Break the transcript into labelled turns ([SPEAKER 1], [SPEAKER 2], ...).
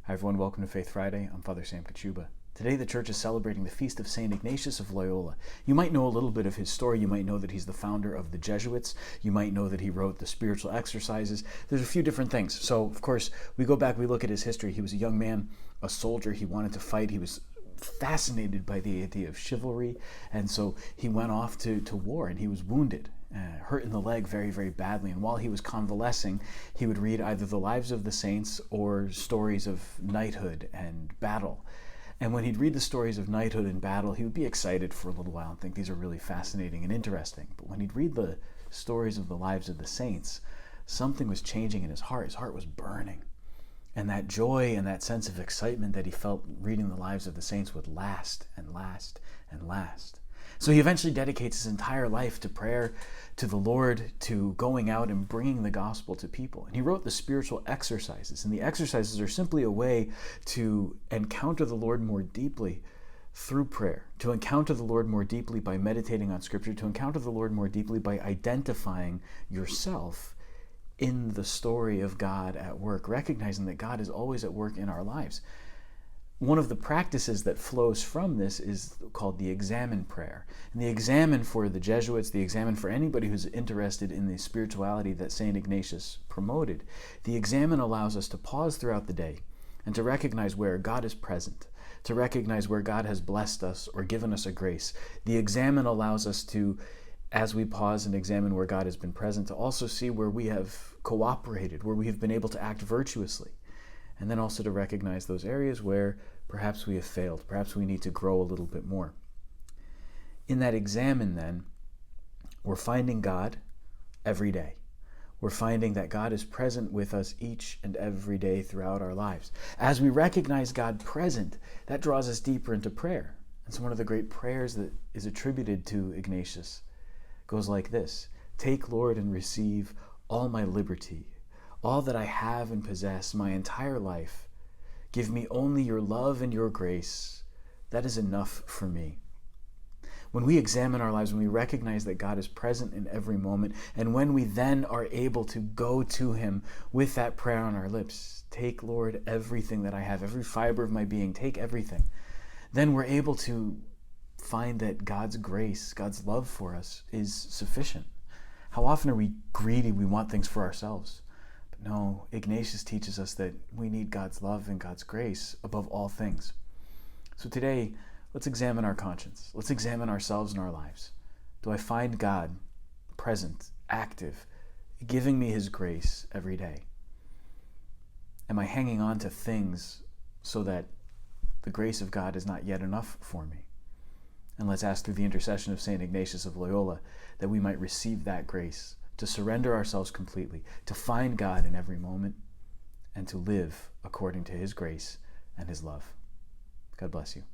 [SPEAKER 1] Hi everyone, welcome to Faith Friday. I'm Father Sam Kachuba. Today the church is celebrating the feast of St. Ignatius of Loyola. You might know a little bit of his story. You might know that he's the founder of the Jesuits. You might know that he wrote the spiritual exercises. There's a few different things. So, of course, we go back, we look at his history. He was a young man, a soldier. He wanted to fight. He was fascinated by the idea of chivalry. And so he went off to war, and he was wounded, hurt in the leg very, very badly. And while he was convalescing, he would read either the lives of the saints or stories of knighthood and battle. And when he'd read the stories of knighthood and battle, he would be excited for a little while and think these are really fascinating and interesting. But when he'd read the stories of the lives of the saints, something was changing in his heart. His heart was burning. And that joy and that sense of excitement that he felt reading the lives of the saints would last and last and last. So he eventually dedicates his entire life to prayer, to the Lord, to going out and bringing the gospel to people. And he wrote the spiritual exercises. And the exercises are simply a way to encounter the Lord more deeply through prayer, to encounter the Lord more deeply by meditating on Scripture, to encounter the Lord more deeply by identifying yourself in the story of God at work, recognizing that God is always at work in our lives. One of the practices that flows from this is called the Examen prayer. And the Examen for the Jesuits, the Examen for anybody who's interested in the spirituality that St. Ignatius promoted, the Examen allows us to pause throughout the day and to recognize where God is present, to recognize where God has blessed us or given us a grace. The Examen allows us to, as we pause and examine where God has been present, to also see where we have cooperated, where we have been able to act virtuously. And then also to recognize those areas where perhaps we have failed, perhaps we need to grow a little bit more. In that Examen, then, we're finding God every day. We're finding that God is present with us each and every day throughout our lives. As we recognize God present, that draws us deeper into prayer. And so one of the great prayers that is attributed to Ignatius goes like this: "Take, Lord, and receive all my liberty, all that I have and possess, my entire life. Give me only your love and your grace. That is enough for me." When we examine our lives, when we recognize that God is present in every moment, and when we then are able to go to Him with that prayer on our lips, "Take, Lord, everything that I have, every fiber of my being, take everything," then we're able to find that God's grace, God's love for us is sufficient. How often are we greedy? We want things for ourselves. No, Ignatius teaches us that we need God's love and God's grace above all things. So today, let's examine our conscience. Let's examine ourselves and our lives. Do I find God present, active, giving me His grace every day? Am I hanging on to things so that the grace of God is not yet enough for me? And let's ask through the intercession of St. Ignatius of Loyola that we might receive that grace, to surrender ourselves completely, to find God in every moment, and to live according to His grace and His love. God bless you.